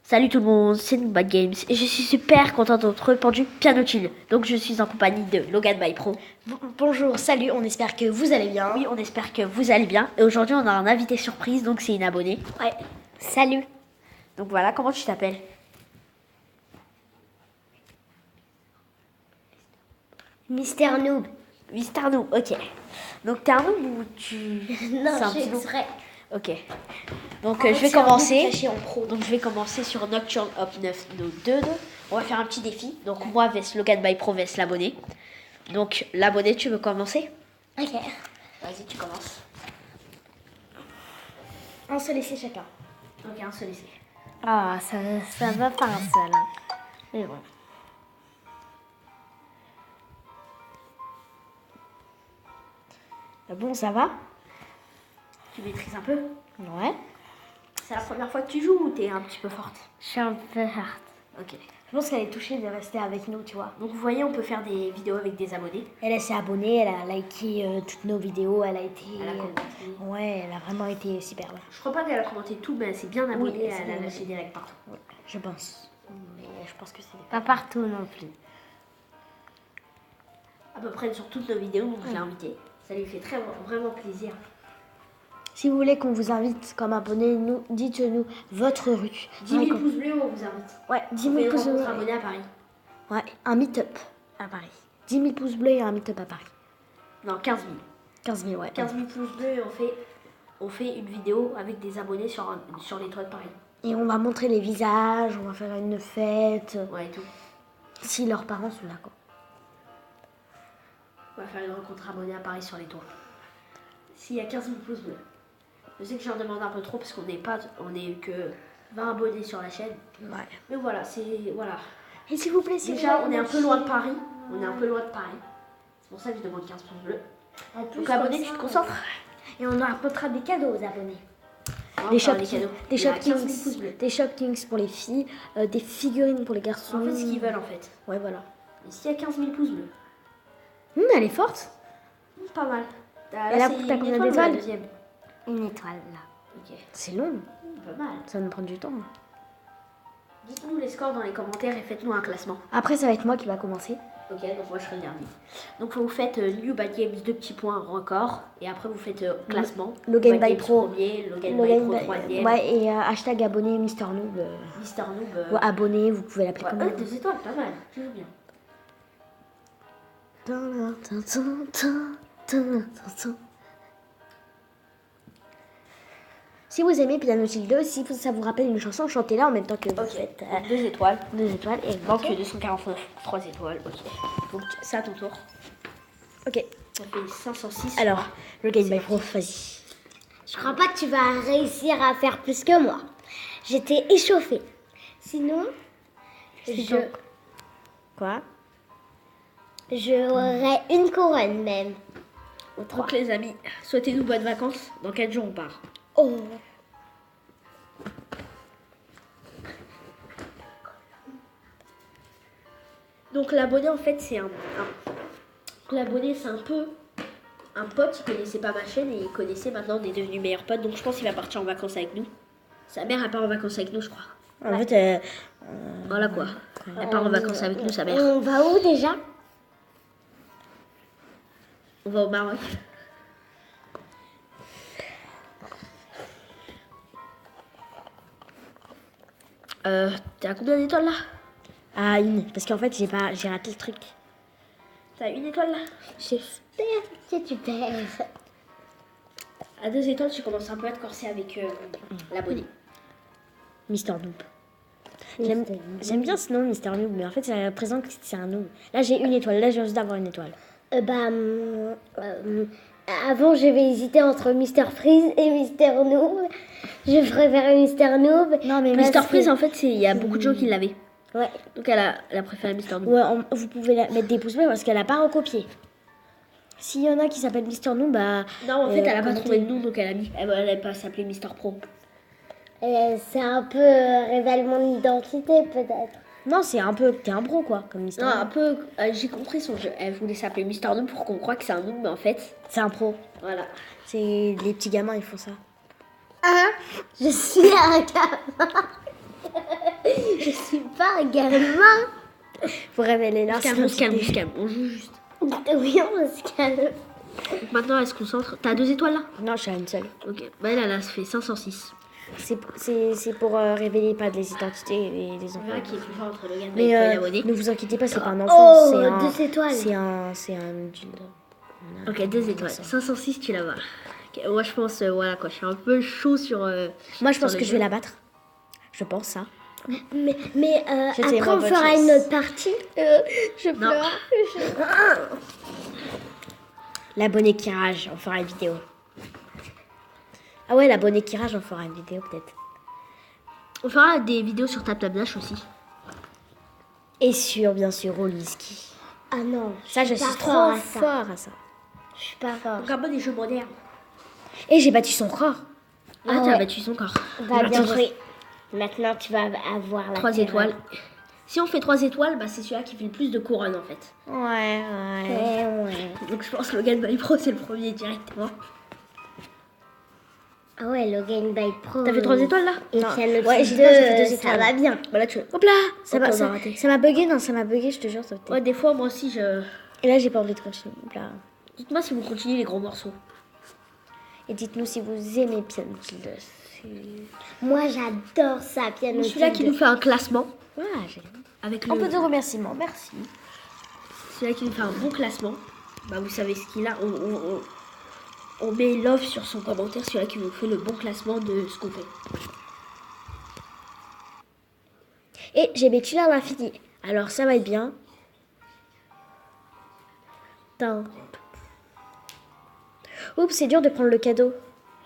Salut tout le monde, c'est Bad Games et je suis super contente d'être pendu Piano Chill. Donc je suis en compagnie de Logan by Pro. Bonjour, salut, on espère que vous allez bien. Oui, on espère que vous allez bien. Et aujourd'hui on a un invité surprise, donc c'est une abonnée. Ouais, salut. Donc voilà, comment tu t'appelles? Mister Noob. Mister Noob, ok. Donc t'es un noob ou tu... Non, c'est un je petit noob. serais. Ok. Donc En je fait, vais c'est un commencer. noob caché en pro. Donc je vais commencer sur Nocturne Hop 9 No 2. On va faire un petit défi. Donc moi, vs Logan by Pro, vs l'abonné. Donc l'abonné, tu veux commencer? Ok. Vas-y, tu commences. Un seul essai chacun. Donc un seul essai. Ah, ça va pas un seul. Hein. Mais bon. Bon, ça va? Tu maîtrises un peu? Ouais. C'est la première fois que tu joues ou t'es un petit peu forte? Je suis un peu hard. Ok. Je pense qu'elle est touchée de rester avec nous, tu vois. Donc vous voyez, on peut faire des vidéos avec des abonnés. Elle s'est abonnée, elle a liké toutes nos vidéos, elle a été... Elle a commenté. Ouais, elle a vraiment été superbe. Je crois pas qu'elle a commenté tout, mais elle s'est bien abonnée, Oui, elle s'est elle a bien lâché des likes partout. Ouais, je pense. Mais je pense que c'est... Pas partout non plus. À peu près sur toutes nos vidéos, donc je l'ai invitée. Ça lui fait vraiment plaisir. Si vous voulez qu'on vous invite comme abonné, dites-nous votre rue. 10 000 pouces bleus, on vous invite. Ouais, 10 On fait 000 une pouces bleus. rencontre abonnée à Paris. Ouais, un meet-up à Paris. 10 000 pouces bleus et un meet-up à Paris. Non, 15 000. 15 000, ouais. 15 000 pouces bleus et on fait une vidéo avec des abonnés sur les toits de Paris. Et on va montrer les visages, on va faire une fête. Ouais, et tout. Si leurs parents sont là, quoi. On va faire une rencontre abonnée à Paris sur les toits. S'il y a 15 000 pouces bleus. Je sais que j'en demande un peu trop parce qu'on est que 20 abonnés sur la chaîne. Ouais. Mais voilà, voilà. Et s'il vous plaît, si Déjà, vous on est un voulez peu loin de Paris. C'est pour ça que je demande 15 pouces bleus. En plus, Donc abonné, comme tu ça, te concentres. Et on apportera des cadeaux aux abonnés. On Des va faire des cadeaux. Des Il y a 15 000 Shopkins, pouces bleus. des Shopkins pour les filles, des figurines pour les garçons. En fait, ce qu'ils veulent en fait. Ouais, voilà. Et s'il y a 15 000 pouces bleus, Elle est forte. pas mal. Et là, c'est t'as une combien étoile ou d'étoiles? la deuxième? Une étoile là. Ok, C'est long. pas mal. Ça va nous prendre du temps. Dites-nous les scores dans les commentaires et faites-nous un classement. Après, ça va être moi qui va commencer. Ok, donc moi je serai le dernier. Donc vous faites New Bad Games, 2 petits points, record. Et après vous faites classement. Logan Bad by Games Pro. premier, Logan by Pro troisième. Ouais, et hashtag abonné Mister Noob. Mister Noob. Ou abonné, vous pouvez l'appeler comme vous 2 étoiles, pas mal. Tu joues bien. Si vous aimez Piano Chill 2, si ça vous rappelle une chanson, chantez-la en même temps que vous faites 2 étoiles. 2 étoiles. Et Manque 249, 3 étoiles. Ok. Donc c'est à ton tour. Ok. Ça fait 506. Alors, le Game by Pro, vas-y. Je crois pas que tu vas réussir à faire plus que moi. J'étais échauffée. Sinon, Quoi? j'aurais une couronne même. Donc les amis, souhaitez-nous bonnes vacances. Dans 4 jours on part. Oh. Donc l'abonné en fait c'est l'abonné c'est un peu un pote, il connaissait pas ma chaîne et il connaissait, maintenant on est devenus meilleurs potes, donc je pense qu'il va partir en vacances avec nous. Sa mère elle part en vacances avec nous je crois. En fait, Voilà quoi. Elle part en vacances avec nous sa mère. On va où déjà? On va au Maroc. T'es à combien d'étoiles là? ah, une. Parce qu'en fait, j'ai raté le truc. T'as 1 étoile là? J'espère que tu perds. À 2 étoiles tu commences un peu à te corser avec l'abonné. Mister Noob. J'aime bien ce nom, Mister Noob, mais en fait, ça représente que c'est un noob. Là, j'ai une étoile. Là, j'ai envie d'avoir une étoile. Avant, j'avais hésité entre Mister Freeze et Mister Noob. Je préférais Mister Noob. Non, mais Mister Freeze en fait il y a beaucoup de gens qui l'avaient. Ouais. Donc elle a préféré Mister Noob. Ouais, vous pouvez mettre des pouces bleus parce qu'elle n'a pas recopié. S'il y en a qui s'appellent Mister Noob, bah. Non, en fait, elle a pas commentez. trouvé de nom, donc elle va pas s'appeler Mister Pro. C'est un peu révèle mon identité peut-être. Non, c'est un peu. T'es un pro, quoi, comme Mister Non, un Noob. peu. J'ai compris son jeu. Elle voulait s'appeler Mister Noob pour qu'on croie que c'est un noob, mais en fait, C'est un pro. voilà. C'est les petits gamins, ils font ça. Je suis un gamin. Je suis pas un gamin. Faut révéler On là. se calme. On joue juste. Oui, on se calme. Donc maintenant, elle se concentre. T'as 2 étoiles là? Non, je suis à une seule. Ok. Bah elle a fait 506. C'est pour révéler pas les identités et les On enfants. verra qui est plus fort entre Logan Mais et l'abonné. ne vous inquiétez pas, c'est pas un enfant. Oh, c'est un, 2 étoiles. C'est un adulte. Ok, 2 étoiles. 506, tu la vas. Ok, moi, je pense, voilà quoi. Je suis un peu chaud sur. Moi, je pense sur que le je vais jeu. la battre. Je pense ça. Mais Je sais, après, moi, on bonne fera chance. une autre partie. Je Non. pleure. L'abonné qui rage, on fera une vidéo. Ah ouais, l'abonné qui rage, on fera une vidéo peut-être. On fera des vidéos sur Tablablash aussi. Et sur, bien sûr, Oliski. Ah non, Ça, je pas suis fort trop à ça. fort à ça. Je suis pas fort. Donc, un peu des jeux modernes. Et j'ai battu son record. Là, Ah tu as ouais. battu son corps. Bah, bien joué. Maintenant, tu vas avoir la 3 terreur. étoiles. Si on fait 3 étoiles, bah, c'est celui-là qui fait le plus de couronnes en fait. Ouais. Ouais. Donc je pense que Logan by Pro c'est le premier directement. Ah ouais, le Game by Pro. T'as fait 3 étoiles là? Et Non. Piano Ouais, Kid j'ai fait 2 ça étoiles. va bien. Bah là tu. Hop là, ça Hop, m'a on a ça, raté. ça m'a bugué, non, ça m'a bugué, je te jure, ça a été- Ouais, des fois moi aussi je. Et là, j'ai pas envie de continuer. Hop là. Dites-moi si vous continuez les gros morceaux. Et dites-nous si vous aimez Piano Kid. Moi, j'adore ça, Piano Celui-là qui Kid. nous fait un classement Voilà, avec un le. peu de remerciements, merci. Celui-là qui nous fait un bon classement. Bah vous savez ce qu'il a. On met love sur son commentaire, celui-là qui nous fait le bon classement de ce qu'on fait. Et j'ai battu là à l'infini. Alors ça va être bien. Attends. Oups, c'est dur de prendre le cadeau.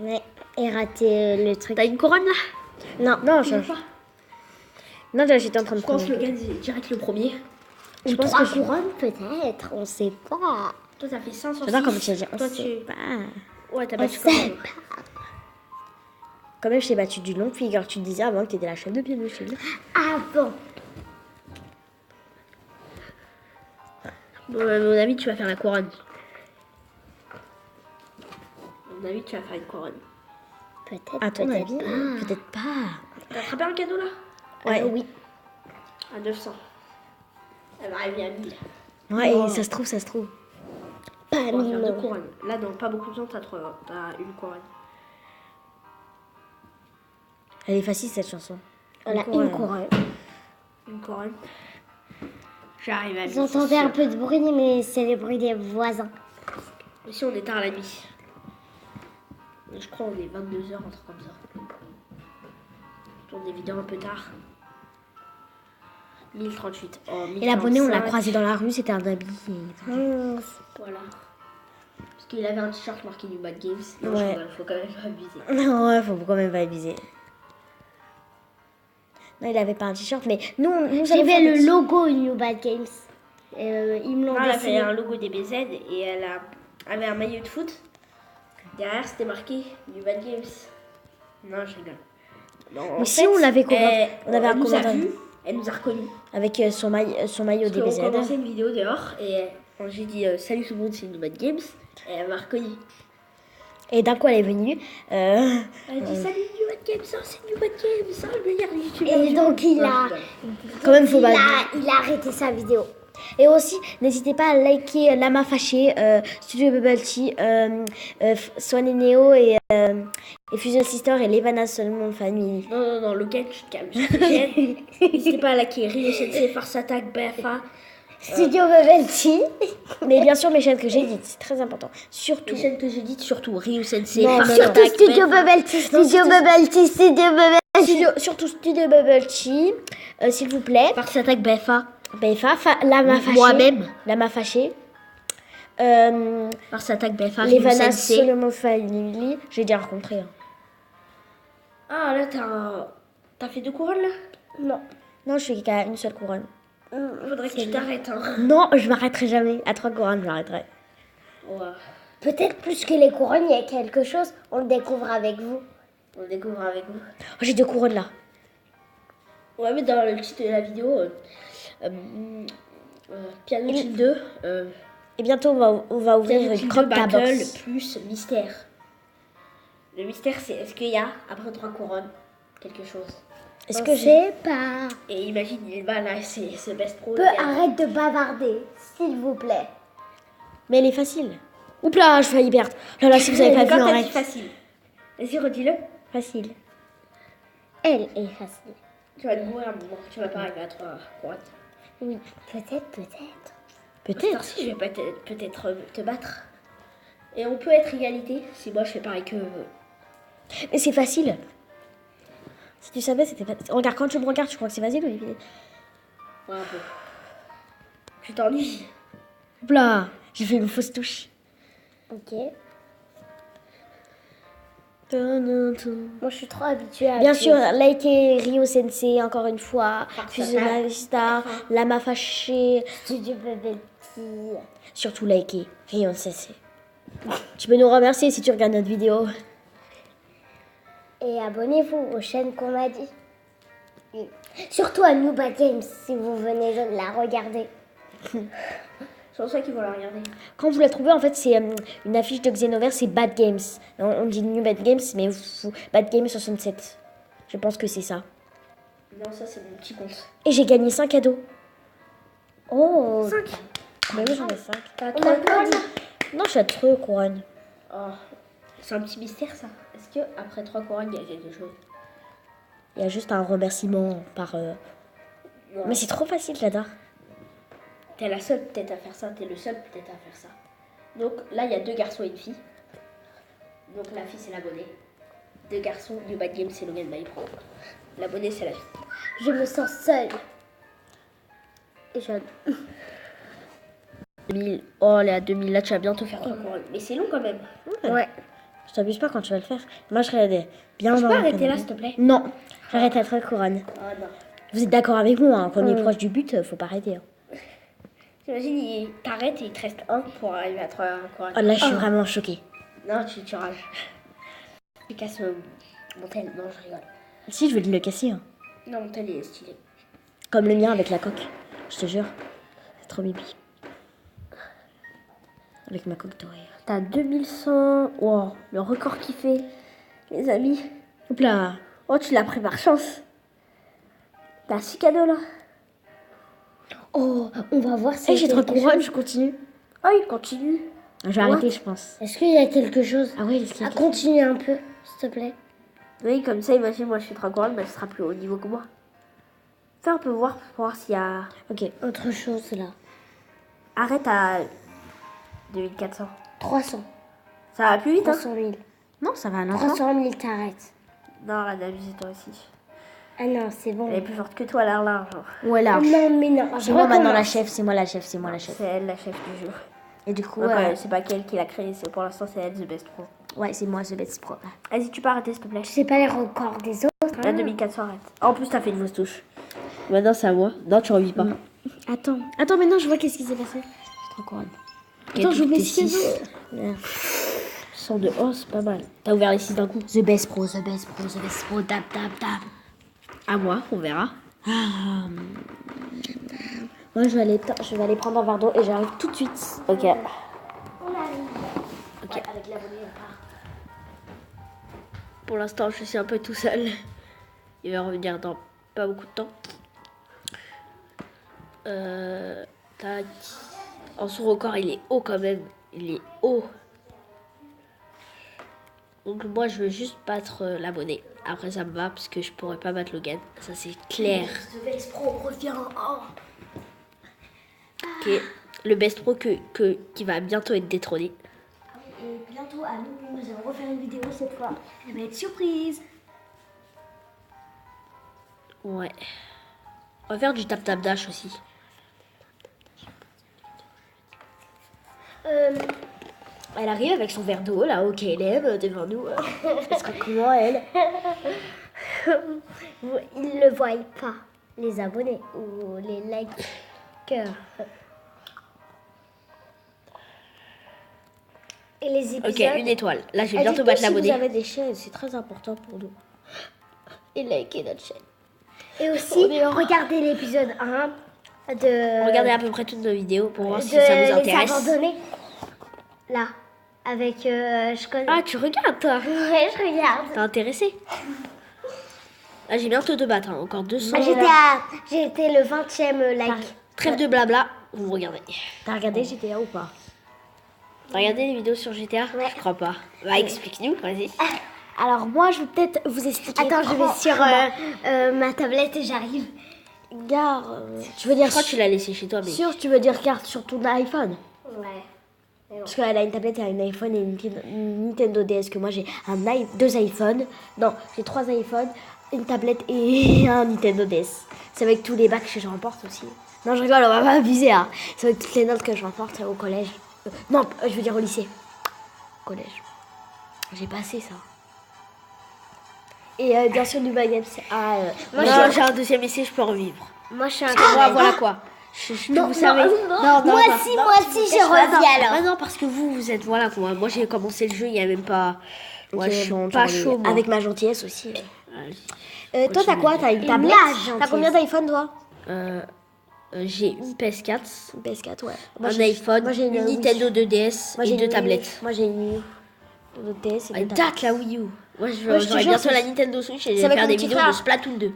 Ouais, et rater le truc. T'as une couronne là? Non, Tu veux pas? Non, là, j'étais en train de Je pense prendre. que Logan c'est direct le premier. Je pense 3 que je- couronnes, peut-être. On sait pas. Toi t'as fait 506. J'adore comme tu as dit. On Toi sait tu. pas. Ouais, t'as On battu quand sait même. pas. Quand même, je t'ai battu du long figure. Tu disais avant que t'étais la chef de Piano Kid. Ah bon. Bon, à mon avis, tu vas faire la couronne. À mon avis, tu vas faire une couronne. Peut-être. À ton peut-être avis, pas. peut-être pas. T'as attrapé un cadeau là? Ouais. Oui. À 900. Elle va arriver à 1000. Ouais, Non. et ça se trouve, ça se trouve. Pas On va faire 2 non. couronnes. Là, dans pas beaucoup de temps, t'as une couronne. Elle est facile cette chanson. Voilà, une couronne. Une couronne. J'arrive à 1000. Vous entendez un peu de bruit, mais c'est le bruit des voisins. Ici, on est tard la nuit. Je crois qu'on est 22h, un truc comme ça. Je tourne des vidéos un peu tard. 1038. Oh, Et l'abonné, on l'a 1045. croisé dans la rue, c'était un habit. Voilà. Parce qu'il avait un t-shirt marqué New Bad Games. Non, Ouais. je rigole, faut quand même pas abuser. Non, ouais, faut quand même pas abuser. Non, il avait pas un t-shirt, mais nous, nous J'ai allons faire vu des- le logo New Bad Games. Ils me l'ont Non, elle a fait dessiné. un logo DBZ et elle avait un maillot de foot. Derrière, c'était marqué New Bad Games. Non, je rigole. Non, en Mais si, on l'avait commenté. On avait un elle nous a commentaire. vu, elle nous a reconnus. avec son maillot Parce qu'on DBZ. commençait une vidéo dehors et quand j'ai dit salut tout le monde, c'est New Bad Games. Et elle m'a reconnue. Et d'un coup, elle est venue. Elle a dit salut New Bad Games, oh, c'est New Bad Games, oh, le meilleur youtubeur. Et du donc, monde. il Non, a- je rigole. Quand même, faut pas. il a arrêté sa vidéo. Et aussi, n'hésitez pas à liker Lama Fâché, Studio Bubble Tea, Swan et Neo et Fusion Sister et Levana Solomon Family. Non, Logan, tu te calmes. Je te gêne. N'hésitez pas à liker Rio Sensei, Farce Attack, BFA. Studio Bubble Tea. Mais bien sûr, mes chaînes que j'ai dites, c'est très important. Surtout. Les chaînes que j'ai dites, surtout Ryu Sensei, Non, Farce non, Surtout Attack, Studio BFA. Bubble Tea. Studio Bubble Tea. Studio Bubble Tea. Surtout Studio Bubble Tea, s'il vous plaît. Farce Attack, BFA. BFA, Lama Fâché. Moi-même. Lama Fâché. Farce Attack, BFA, Ryu Levana Sensei. Solomon Family. J'ai déjà rencontré. Hein. Ah, là, t'as fait 2 couronnes, là? Non. Non, je suis qu'à une seule couronne. Faudrait que tu t'arrêtes, hein. Non, je m'arrêterai jamais. À 3 couronnes, je m'arrêterai. Ouais. Peut-être plus que les couronnes, il y a quelque chose. On le découvre avec vous. On le découvre avec vous. Oh, j'ai 2 couronnes là. On va mettre dans le titre de la vidéo Piano Kill 2. Et bientôt, on va ouvrir Piano une Kill 2 croque ta Battle box. plus mystère. Le mystère, c'est est-ce qu'il y a, après 3 couronnes, quelque chose? Est-ce On que sait pas. Et imagine, il va là, c'est ce best pro. Arrête de bavarder, s'il vous plaît. Mais elle est facile. Oups là, je failli perdre. Là, là, si vous avez pas vu, Quand t'as dit arrête. facile. Vas-y, redis-le. Facile. Elle est facile. Tu vas te mourir un moment. Tu vas pas arriver à 3 couronnes. Oui, peut-être. Peut-être. Si je vais peut-être te battre. Et on peut être égalité si moi je fais pareil que. Mais c'est facile. Si tu savais, c'était facile. Regarde, quand tu me regardes, tu crois que c'est facile, Olivier? Ouais, un peu. Tu t'ennuies. Oups là, j'ai fait une fausse touche. Ok. Bien Moi, je suis trop habituée à... sûr, likez Rio Sensei encore une fois. Parfait. Fusionnaire Star, Lama Fâché. Studio Bubble Tea. Surtout likez Rio Sensei. Tu peux nous remercier si tu regardes notre vidéo. Et abonnez-vous aux chaînes qu'on m'a dit. Surtout à Nooba Games, si vous venez de la regarder. C'est pour ça qu'ils vont la regarder. Quand vous la trouvez, en fait, c'est une affiche de Xenoverse, c'est Bad Games. On dit New Bad Games, mais Bad Games 67. Je pense que c'est ça. Non, ça c'est mon petit compte. Et j'ai gagné 5 cadeaux. Oh, 5. Mais oui, j'en ai 5. T'as on a 3 pas dit. Non, je suis à 3 couronnes. Oh. C'est un petit mystère ça. Est-ce que après 3 couronnes, il y a quelque chose? Il y a juste un remerciement par... Non. Mais c'est trop facile, là-dedans. T'es la seule peut-être à faire ça. T'es le seul peut-être à faire ça. Donc là, il y a 2 garçons et une fille. Donc la fille, c'est l'abonné. 2 garçons, New Bad Game, c'est Logan Bail Pro. L'abonné, c'est la fille. Je me sens seule. Et jeune. 2000. Oh, elle est à 2000. Là, tu vas bientôt faire 3 couronnes. Mais c'est long quand même. Ouais. Je t'abuse pas quand tu vas le faire. Moi, je serais bien Je dans peux la arrêter là, connerie. s'il te plaît? Non, j'arrête à 3 couronnes. Oh non. Vous êtes d'accord avec moi, hein, quand on est proche du but, faut pas arrêter. Hein. T'imagines, t'arrêtes et il te reste 1 pour arriver à 3 couronnes. Oh, là, je suis vraiment choquée. Non, tu rages. Tu casses mon tel. Non, je rigole. Si, je vais te le casser. Hein. Non, mon tel il est stylé. Comme le mien avec la coque. Je te jure. C'est trop bibi. Avec ma coque dorée. T'as 2100. Wow, le record qu'il fait, les amis. Oups là. Oh, tu l'as pris par chance. T'as 6 cadeaux là. Oh, on va voir si... Eh, j'ai 3 couronnes, je continue. Oh, il continue. Je vais arrêter, je pense. Est-ce qu'il y a quelque chose Ah ouais, est-ce qu'il y à a continuer un peu, s'il te plaît? Oui, comme ça, imagine, moi je fais 3 couronnes, mais elle sera plus haut niveau que moi. Fais un peu voir pour voir s'il y a. Ok. Autre chose, là. Arrête à 2400. 300. Ça va plus vite, hein? 300 000. Non, ça va, non. 300 000, t'arrêtes. Non, la dame, c'est toi aussi. Ah non, c'est bon. Elle est plus forte que toi, là, l'argent. Ouais, là. Non, mais non. C'est moi maintenant la chef, c'est moi la chef, c'est moi la chef. C'est elle la chef du jeu. Et du coup, Ouais, c'est pas qu'elle qui l'a créé, c'est pour l'instant, c'est elle, The Best Pro. ouais, c'est moi, The Best Pro. Vas-y, tu peux arrêter, s'il te plaît. Je sais pas les records des autres. Là, 2400, arrête. En plus, t'as fait une fausse touche. Maintenant, c'est à moi. Non, tu revis pas. Attends, maintenant je vois qu'est-ce qui s'est passé. J'ai 3 couronnes. Attends, j'ouvre les 6 cadeaux. 100 de oh, c'est pas mal. T'as ouvert les 6 d'un coup. The Best Pro, The Best Pro, The Best Pro, tap, tap, tap. À moi, on verra. Moi, je vais aller prendre un verre d'eau et j'arrive tout de suite. Ok. Ok. Avec l'abonné, on part. Pour l'instant, je suis un peu tout seul. Il va revenir dans pas beaucoup de temps. Tac. En son record, il est haut quand même. Il est haut. Donc moi, je veux juste battre l'abonné. Après, ça me va parce que je pourrais pas battre Logan. Ça, c'est clair. The Best Pro revient. Oh. Ok. Le best pro qui va bientôt être détrôné. Et bientôt, à nous allons refaire une vidéo cette fois. Elle va être surprise. Ouais. On va faire du tap tap dash aussi. Elle arrive avec son verre d'eau là au KLM devant nous. Elle sera comment elle? Ils le voient pas, les abonnés ou les likers. Et les épisodes. Ok, une étoile. Là, je vais Elle bientôt dit battre que si vous l'abonné. avez des chaînes, c'est très important pour nous. Et likez notre chaîne. Et aussi, regardez l'épisode 1 de. Regardez à peu près toutes nos vidéos pour voir de si ça vous Les intéresse. Abandonnés. Là. Avec. Je connais. Ah, tu regardes toi. Ouais, je regarde. T'es intéressé? Là, j'ai bientôt 2 battes, hein. Encore 200. J'ai été le 20e like. Trêve de blabla, vous me regardez. T'as regardé GTA ou pas? T'as regardé les vidéos sur GTA? Ouais. Je crois pas. Bah, explique-nous, vas-y. Alors moi, je vais peut-être vous expliquer. Attends, je vais sur ma tablette et j'arrive. Gare. Tu veux dire Je crois que tu l'as laissé chez toi, mais. sûr, tu veux dire carte sur ton iPhone? Ouais. Parce qu'elle a une tablette, elle a un iPhone et une Nintendo DS. Que moi, j'ai 2 iPhones. Non, j'ai 3 iPhones, une tablette et un Nintendo DS. C'est avec tous les bacs que je remporte aussi. Non, je rigole, on va pas abuser. Hein. C'est avec toutes les notes que je remporte au collège. Non, je veux dire au lycée. Collège. J'ai passé ça. Et bien sûr, du baguette. Moi, j'ai un deuxième essai, je peux revivre. Moi, je suis un Voilà quoi. Vous savez. Moi aussi, je reviens alors. Ah non, parce que vous êtes. Voilà quoi. Moi, j'ai commencé le jeu, il y a même pas. Moi, Ok, je suis bon, pas tu chaud, moi. avec ma gentillesse aussi. Allez. Toi, t'as quoi? T'as une tablette? gentillesse. T'as combien d'iPhone, toi? J'ai une PS4, Une PS4, ouais. un iPhone, moi, j'ai une Wii. Nintendo 2DS Moi, et j'ai 2 une tablettes. Moi, j'ai une Wii U. Une DS et Ah, deux tablettes. date la Wii U. Moi, Ouais, je te j'aurai jure, bientôt c'est- la Nintendo Switch et je c'est vais avec faire mon des petit vidéos frère. de Splatoon 2.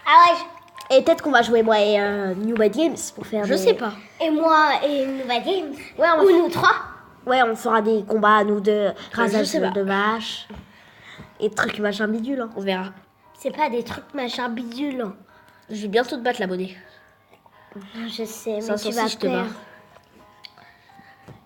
Ah ouais. Et peut-être qu'on va jouer, moi et New Bad Games pour faire Je sais pas. Et moi et Nova Games. Ouais, on Ou va... nous trois. ouais, on fera des combats, nous deux, rasage sais pas. de vaches. Et trucs machin bidule. Hein. On verra. C'est pas des trucs machin bidule. hein. Je vais bientôt te battre l'abonné. Je sais, mais 506, tu vas je te bats. perdre.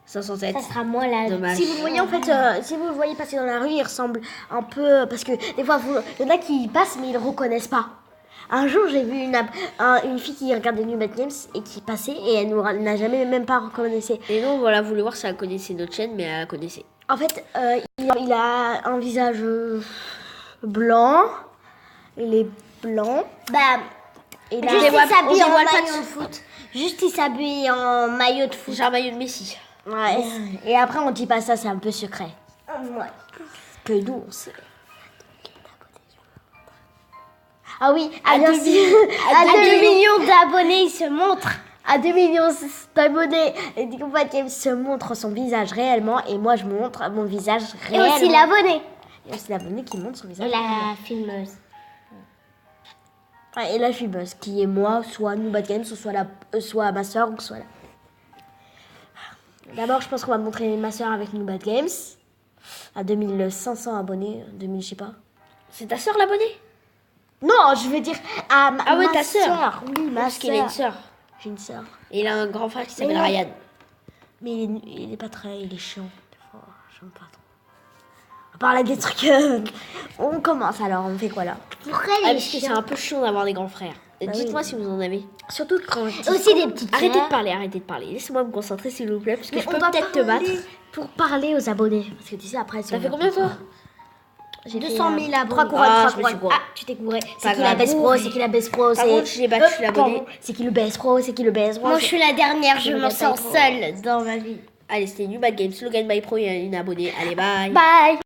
507. Ça sera moi là. Dommage. Si vous le voyez en fait, si vous le voyez passer dans la rue, il ressemble un peu parce que des fois il y en a qui passent mais ils le reconnaissent pas. Un jour j'ai vu une fille qui regardait New Bad Games et qui passait et elle nous n'a jamais même pas reconnaissé. Et nous, voilà, voulu voir si elle connaissait notre chaîne, mais elle la connaissait. En fait, il a un visage blanc, il est blanc. Bah, Et là, juste il on s'habille en dévoile pas maillot de foot. Juste il s'habille en maillot de foot. J'ai un maillot de Messi. ouais. Et après on dit pas ça, c'est un peu secret. Ouais. Que nous on sait. Ah oui, À 2 millions d'abonnés, il se montre. À 2 millions d'abonnés, New Bad Games se montre son visage réellement et moi je montre mon visage Et réellement. aussi l'abonné. Et aussi l'abonné qui montre son visage. Et la filmeuse. Ouais, et la fumeuse qui est moi, soit New Bad Games, soit ma soeur ou soit là. D'abord, je pense qu'on va montrer ma soeur avec New Bad Games à 2500 abonnés, 2000 je sais pas. C'est ta soeur l'abonné? Non, je veux dire à Ah ouais, ma ta sœur. Oui, ma Parce qu'il a une sœur. sœur. J'ai une sœur. Et il a un grand frère qui s'appelle Mais non. Ryan. Mais il est pas très, il est chiant. Des fois, j'aime pas trop. On parle des trucs. On commence alors, on fait quoi là? Pourquoi Ah, les parce que c'est chiens un peu chiant d'avoir des grands frères. Dites-moi si vous en avez. Surtout quand Aussi des petites Arrêtez de sœurs. parler, arrêtez de parler. Laissez-moi me concentrer s'il vous plaît, parce que je peux doit peut-être te battre. parler pour parler aux abonnés. Parce que tu sais, après, T'as fait combien toi? J'ai 200 000 abonnés. 3 couronnes, Ah, 3 je me suis couronnes. gourée. Ah, tu t'es gouré. Pas C'est qui la grave. best pro? C'est qui la best pro? Par contre, je l'ai battu l'abonné. C'est qui le best pro? C'est qui le best pro? Moi je suis la dernière, je Je m'en vais sors pas être seule dans ma vie. Allez, c'était New Bad Games, Logan by Pro, il y a une abonnée. Allez, bye. Bye.